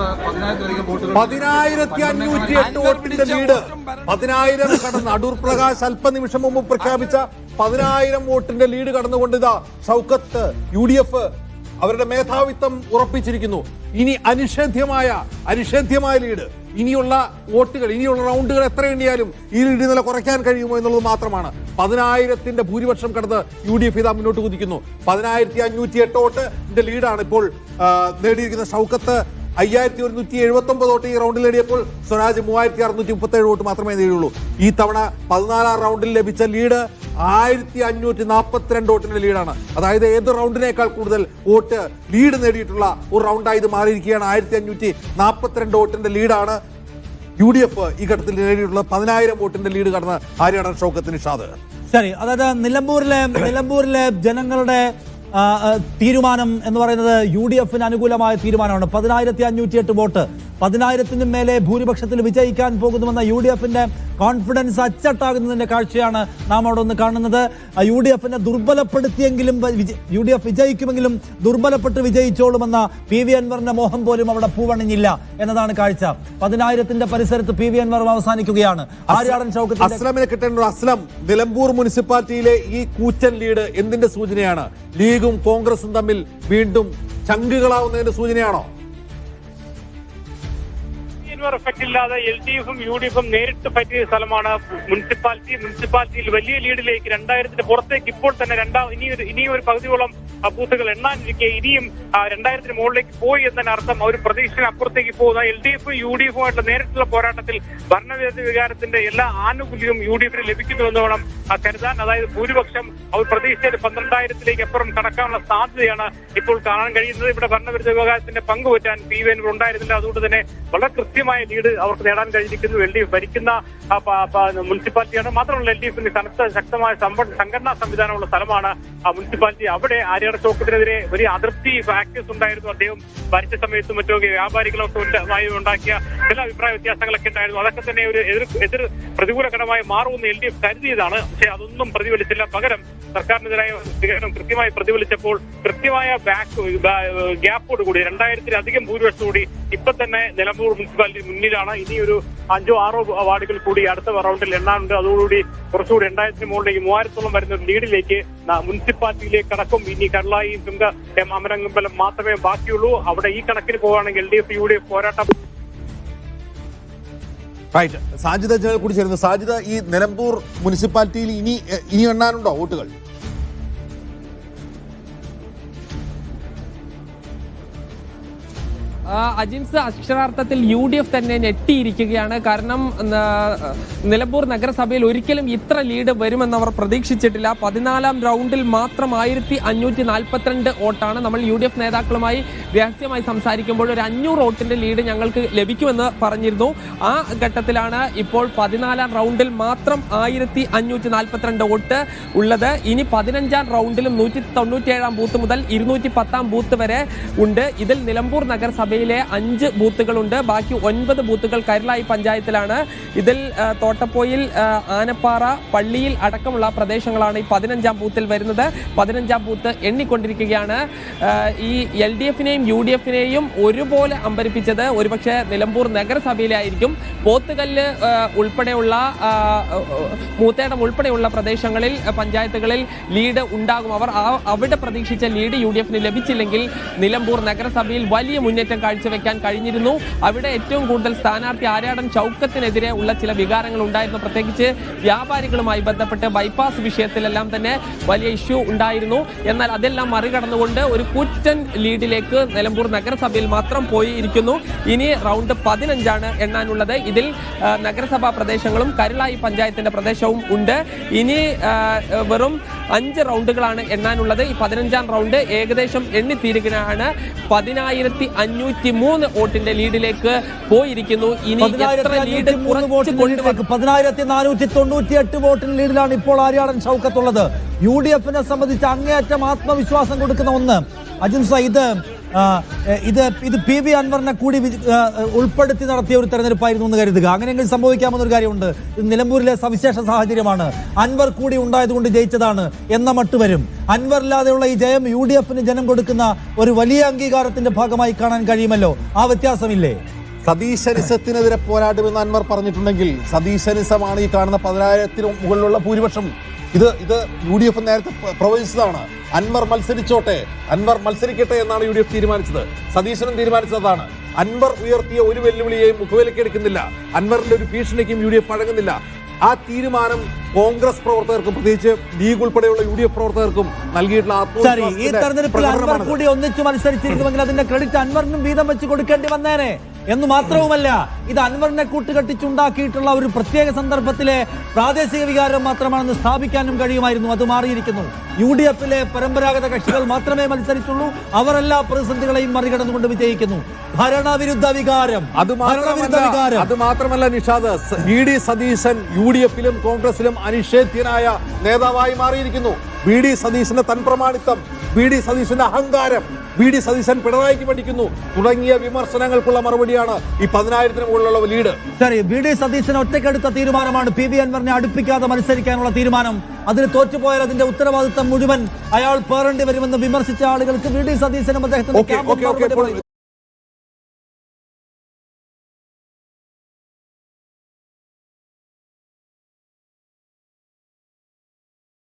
10,508 വോട്ടിന്റെ ലീഡ്. 10,000 കടന്ന് അടൂർ പ്രകാശ് അല്പനിമിഷം മുമ്പ് പ്രഖ്യാപിച്ച 10,000 വോട്ടിന്റെ ലീഡ് കടന്നുകൊണ്ട് ഇതാ ഷൗക്കത്ത് UDF അവരുടെ മേധാവിത്വം ഉറപ്പിച്ചിരിക്കുന്നു. ഇനി അനിഷേധ്യമായ ലീഡ്. ഇനിയുള്ള വോട്ടുകൾ, ഇനിയുള്ള റൗണ്ടുകൾ എത്ര എണ്ണിയാലും ഈ ലീഡ് നില കുറയ്ക്കാൻ കഴിയുമോ എന്നുള്ളത് മാത്രമാണ്. 10,000ന്റെ ഭൂരിപക്ഷം കടന്ന് UDF ഇതാ മുന്നോട്ട് കുതിക്കുന്നു. 10,508 വോട്ടിന്റെ ലീഡാണ് ഇപ്പോൾ നേടിയിരിക്കുന്ന ഷൗക്കത്ത്. 5,179 വോട്ട് ഈ റൗണ്ടിൽ നേടിയപ്പോൾ സ്വരാജ് 3,637 വോട്ട് മാത്രമേ നേടിയുള്ളൂ. ഈ തവണ 14ാം റൗണ്ടിൽ ലഭിച്ച ലീഡ് 1,542 വോട്ടിന്റെ ലീഡാണ്. അതായത് ഏത് റൗണ്ടിനേക്കാൾ കൂടുതൽ വോട്ട് ലീഡ് നേടിയിട്ടുള്ള ഒരു റൗണ്ടായി ഇത് മാറിയിരിക്കുകയാണ്. 1,542 വോട്ടിന്റെ ലീഡാണ് UDF ഈ ഘട്ടത്തിൽ നേടിയിട്ടുള്ള 10,000 വോട്ടിന്റെ ലീഡ് കടന്ന് ആര്യാടൻ ഷൗക്കത്ത് നിഷാദ്. ശരി, അതായത് നിലമ്പൂരിലെ ജനങ്ങളുടെ തീരുമാനം എന്ന് പറയുന്നത് UDFന് അനുകൂലമായ തീരുമാനമാണ്. 10,508 വോട്ട്, 10,000-നും മേലെ ഭൂരിപക്ഷത്തിൽ വിജയിക്കാൻ പോകുന്നുവെന്ന UDFന്റെ കോൺഫിഡൻസ് അച്ചട്ടാകുന്നതിന്റെ കാഴ്ചയാണ് നാം അവിടെ ഒന്ന് കാണുന്നത്. UDFനെ ദുർബലപ്പെടുത്തിയെങ്കിലും UDF വിജയിക്കുമെങ്കിലും ദുർബലപ്പെട്ട് വിജയിച്ചോളുമെന്ന PV അൻവറിന്റെ മോഹം പോലും അവിടെ പൂവണിഞ്ഞില്ല എന്നതാണ് കാഴ്ച. 10,000ന്റെ പരിസരത്ത് PV അൻവർ അവസാനിക്കുകയാണ്. ആര്യാടൻ ഷൗക്കത്ത് അസ്ലമിനെ കിട്ടേണ്ട അസ്ലം, നിലമ്പൂർ മുനിസിപ്പാലിറ്റിയിലെ ഈ കൂറ്റൻ ലീഡ് എന്തിന്റെ സൂചനയാണ്? ലീഗും കോൺഗ്രസും തമ്മിൽ വീണ്ടും ചങ്കുകളാവുന്നതിന്റെ സൂചനയാണോ? എഫക്ട് ഇല്ലാതെ LDFും UDFും നേരിട്ട് പറ്റിയ സ്ഥലമാണ് മുനിസിപ്പാലിറ്റിയിൽ വലിയ ലീഡിലേക്ക് 2000-ന് പുറത്തേക്ക് ഇപ്പോൾ തന്നെ ഇനിയും ഒരു പകുതിയോളം ബൂത്തുകൾ എണ്ണാനിരിക്കെ ഇനിയും 2000-ന് മുകളിലേക്ക് പോയി എന്നതിന് അർത്ഥം ഒരു പ്രതീക്ഷന് അപ്പുറത്തേക്ക് പോകുന്ന LDFും UDFുമായിട്ട് നേരിട്ടുള്ള പോരാട്ടത്തിൽ ഭരണവിരുദ്ധ വികാരത്തിന്റെ എല്ലാ ആനുകൂല്യവും UDFിന് ലഭിക്കുന്നുവെന്ന് വേണം കരുതാൻ. അതായത് ഭൂരിപക്ഷം അവർ പ്രതീക്ഷിച്ച 12,000-ലേക്ക് അപ്പുറം കടക്കാനുള്ള സാധ്യതയാണ് ഇപ്പോൾ കാണാൻ കഴിയുന്നത്. ഇവിടെ ഭരണവിരുദ്ധ വികാരത്തിന്റെ പങ്കുപറ്റാൻ PV അൻവർ ഉണ്ടായിരുന്നില്ല. അതുകൊണ്ട് തന്നെ വളരെ കൃത്യമായ ലീഡ് അവർക്ക് നേടാൻ കഴിഞ്ഞിരിക്കുന്നു. LDF ഭരിക്കുന്ന മുനിസിപ്പാലിറ്റിയാണ്. മാത്രമല്ല LDFിന് കനത്ത ശക്തമായ സംഘടനാ സംവിധാനമുള്ള സ്ഥലമാണ് മുനിസിപ്പാലിറ്റി. അവിടെ ആര്യാടൻ ഷൗക്കത്തിനെതിരെ വലിയ അതൃപ്തി ഫാക്ടേഴ്സ് ഉണ്ടായിരുന്നു. അദ്ദേഹം ഭരിച്ച സമയത്തും മറ്റോ വ്യാപാരികളൊക്കെ ഉണ്ടാക്കിയ ചില അഭിപ്രായ വ്യത്യാസങ്ങളൊക്കെ ഉണ്ടായിരുന്നു. അതൊക്കെ തന്നെ ഒരു എതിർ പ്രതികൂല ഘടകമായി മാറുമെന്ന് LDF കരുതിയതാണ്. പക്ഷെ അതൊന്നും പ്രതിഫലിച്ചില്ല. പകരം സർക്കാരിനെതിരായ വികാരം കൃത്യമായി പ്രതിഫലിച്ചപ്പോൾ കൃത്യമായ ഗ്യാപ്പോടുകൂടി 2000-ലധികം ഭൂരിപക്ഷത്തോടുകൂടി ഇപ്പൊ തന്നെ നിലമ്പൂർ മുനിസിപ്പാലിറ്റി മുന്നിലാണ്. ഇനി ഒരു 5-6 വാർഡുകൾ കൂടി അടുത്ത റൗണ്ടിൽ എണ്ണാനുണ്ട്. അതോടുകൂടി കുറച്ചുകൂടി 2000-ന് മുകളിലേക്ക് 3000-ഓളം വരുന്ന ഒരു ലീഡിലേക്ക് മുനിസിപ്പാലിറ്റിയിലേക്ക് കടക്കും. ഇനി കടലായും ചുങ്ക അമരമ്പലം മാത്രമേ ബാക്കിയുള്ളൂ. അവിടെ ഈ കണക്കിന് പോവുകയാണെങ്കിൽ LDF UDF പോരാട്ടം. സാജിദ കൂടി ചേരുന്നു. സാജിദ, ഈ നിലമ്പൂർ മുനിസിപ്പാലിറ്റിയിൽ ഇനി എണ്ണാനുണ്ടോ വോട്ടുകൾ? അജിൻസ്, അക്ഷരാർത്ഥത്തിൽ UDF തന്നെ ഞെട്ടിയിരിക്കുകയാണ്. കാരണം നിലമ്പൂർ നഗരസഭയിൽ ഒരിക്കലും ഇത്ര ലീഡ് വരുമെന്ന് അവർ പ്രതീക്ഷിച്ചിട്ടില്ല. 14ാം റൗണ്ടിൽ മാത്രം 1,542 വോട്ടാണ്. നമ്മൾ UDF നേതാക്കളുമായി രഹസ്യമായി സംസാരിക്കുമ്പോൾ ഒരു 500 വോട്ടിന്റെ ലീഡ് ഞങ്ങൾക്ക് ലഭിക്കുമെന്ന് പറഞ്ഞിരുന്നു. ആ ഘട്ടത്തിലാണ് ഇപ്പോൾ 14ാം റൗണ്ടിൽ മാത്രം 1,542 വോട്ട് ഉള്ളത്. ഇനി 15ാം റൗണ്ടിലും 197ാം ബൂത്ത് മുതൽ 210ാം ബൂത്ത് വരെ ഉണ്ട്. ഇതിൽ നിലമ്പൂർ നഗരസഭയിൽ 5 ബൂത്തുകളുണ്ട്. ബാക്കി 9 ബൂത്തുകൾ കരുളായി പഞ്ചായത്തിലാണ്. ഇതിൽ തോട്ടപ്പോയിൽ, ആനപ്പാറ, പള്ളിയിൽ അടക്കമുള്ള പ്രദേശങ്ങളാണ് ഈ 15ാം ബൂത്തിൽ വരുന്നത്. 15ാം ബൂത്ത് എണ്ണിക്കൊണ്ടിരിക്കുകയാണ്. ഈ LDFിനെയും UDFിനെയും ഒരുപോലെ അമ്പരിപ്പിച്ചത് ഒരുപക്ഷെ നിലമ്പൂർ നഗരസഭയിലായിരിക്കും. പോത്തുകല്ല് ഉൾപ്പെടെയുള്ള മൂത്തേടം ഉൾപ്പെടെയുള്ള പ്രദേശങ്ങളിൽ പഞ്ചായത്തുകളിൽ ലീഡ് ഉണ്ടാകും. അവിടെ പ്രതീക്ഷിച്ച ലീഡ് UDFിന് ലഭിച്ചില്ലെങ്കിൽ നിലമ്പൂർ നഗരസഭയിൽ വലിയ മുന്നേറ്റം കാഴ്ചവെക്കാൻ കഴിഞ്ഞിരുന്നു. അവിടെ ഏറ്റവും കൂടുതൽ സ്ഥാനാർത്ഥി ആര്യാടൻ ഷൗക്കത്തിനെതിരെ ഉള്ള ചില വികാരങ്ങൾ ഉണ്ടായിരുന്നു. പ്രത്യേകിച്ച് വ്യാപാരികളുമായി ബന്ധപ്പെട്ട് ബൈപ്പാസ് വിഷയത്തിലെല്ലാം തന്നെ വലിയ ഇഷ്യൂ ഉണ്ടായിരുന്നു. എന്നാൽ അതെല്ലാം മറികടന്നുകൊണ്ട് ഒരു കൂറ്റൻ ലീഡിലേക്ക് നിലമ്പൂർ നഗരസഭയിൽ മാത്രം പോയിരിക്കുന്നു. ഇനി റൗണ്ട് 15 എണ്ണാനുള്ളത്. ഇതിൽ നഗരസഭാ പ്രദേശങ്ങളും കരുളായി പഞ്ചായത്തിന്റെ പ്രദേശവും ഉണ്ട്. ഇനി വെറും 5 റൗണ്ടുകളാണ് എണ്ണാനുള്ളത്. ഈ 15ാം റൗണ്ട് ഏകദേശം എണ്ണിത്തീരുകയാണ്. 10,503 വോട്ടിന്റെ ലീഡിലേക്ക് പോയിരിക്കുന്നു. ഇനി 10,498 വോട്ടിന് ലീഡിലാണ് ഇപ്പോൾ ആര്യാടൻ ഷൗക്കത്തുള്ളത്. UDFിനെ സംബന്ധിച്ച് അങ്ങേയറ്റം ആത്മവിശ്വാസം കൊടുക്കുന്ന ഒന്ന്. അജിൻസ, ഇത് ഇത് PV അൻവറിനെ കൂടി ഉൾപ്പെടുത്തി നടത്തിയ ഒരു തെരഞ്ഞെടുപ്പായിരുന്നു എന്ന് കരുതുക. അങ്ങനെയെങ്കിൽ സംഭവിക്കാമെന്നൊരു കാര്യമുണ്ട്. ഇത് നിലമ്പൂരിലെ സവിശേഷ സാഹചര്യമാണ്. അൻവർ കൂടി ഉണ്ടായതുകൊണ്ട് ജയിച്ചതാണ് എന്ന മട്ട് വരും. അൻവറില്ലാതെയുള്ള ഈ ജയം UDF-ന് ജനം കൊടുക്കുന്ന ഒരു വലിയ അംഗീകാരത്തിന്റെ ഭാഗമായി കാണാൻ കഴിയുമല്ലോ. ആ വ്യത്യാസമില്ലേ? സതീശനിസത്തിനെതിരെ പോരാടുമെന്ന് അൻവർ പറഞ്ഞിട്ടുണ്ടെങ്കിൽ സതീശനിസമാണ് ഈ കാണുന്ന 10,000-ന് മുകളിലുള്ള ഭൂരിപക്ഷം. ഇത് UDF നേരത്തെ പ്രവചിച്ചതാണ്. അൻവർ മത്സരിച്ചോട്ടെ, അൻവർ മത്സരിക്കട്ടെ എന്നാണ് UDF തീരുമാനിച്ചത്. സതീശനും തീരുമാനിച്ചതാണ്. അൻവർ ഉയർത്തിയ ഒരു വെല്ലുവിളിയെയും മുഖവിലക്കെടുക്കുന്നില്ല. അൻവറിന്റെ ഒരു ഭീഷണിക്കും UDF വഴങ്ങുന്നില്ല. ആ തീരുമാനം കോൺഗ്രസ് പ്രവർത്തകർക്കും പ്രത്യേകിച്ച് ലീഗ് ഉൾപ്പെടെയുള്ള UDF പ്രവർത്തകർക്കും നൽകിയിട്ടുള്ള ഈ തെരഞ്ഞെടുപ്പിൽ അൻവർ കൂടി ഒന്നിച്ചു മത്സരിച്ചിരിക്കുമെങ്കിൽ അതിന്റെ ക്രെഡിറ്റ് അൻവറിനും വീതം വെച്ച് കൊടുക്കേണ്ടി വന്നേനെ എന്ന് മാത്രവുമല്ല, ഇത് അൻവറിനെ കൂട്ടുകെട്ടിച്ചുണ്ടാക്കിയിട്ടുള്ള ഒരു പ്രത്യേക സന്ദർഭത്തിലെ പ്രാദേശിക വികാരം മാത്രമാണെന്ന് സ്ഥാപിക്കാനും കഴിയുമായിരുന്നു. അത് മാറിയിരിക്കുന്നു. UDF-ലെ പരമ്പരാഗത കക്ഷികൾ മാത്രമേ മത്സരിച്ചുള്ളൂ. അവർ എല്ലാ പ്രതിസന്ധികളെയും മറികടന്നുകൊണ്ട് വിജയിക്കുന്നു. ഭരണവിരുദ്ധ വികാരം. അത് മാത്രമല്ല നിഷാദ്, VD സതീശൻ UDF-ലും കോൺഗ്രസിലും അനിഷേധ്യനായ നേതാവായി മാറിയിരിക്കുന്നു. VD സതീശന്റെ തൻപ്രമാണിത്വം, VD സതീശന്റെ അഹങ്കാരം, VD സതീശൻ പിണറായിക്ക് പഠിക്കുന്നു തുടങ്ങിയ വിമർശനങ്ങൾക്കുള്ള മറുപടിയാണ് ഈ 10,000-ന് മുകളിലുള്ള ലീഡ്. ശരി, VD സതീശൻ ഒറ്റക്കെടുത്ത തീരുമാനമാണ് PV അൻവറിനെ അടുപ്പിക്കാതെ മത്സരിക്കാനുള്ള തീരുമാനം. അതിന് തോറ്റുപോയാൽ അതിന്റെ ഉത്തരവാദിത്തം മുഴുവൻ അയാൾ പേറേണ്ടി വരുമെന്ന് വിമർശിച്ച ആളുകൾക്ക് VD സതീശനും അദ്ദേഹത്തിന്റെ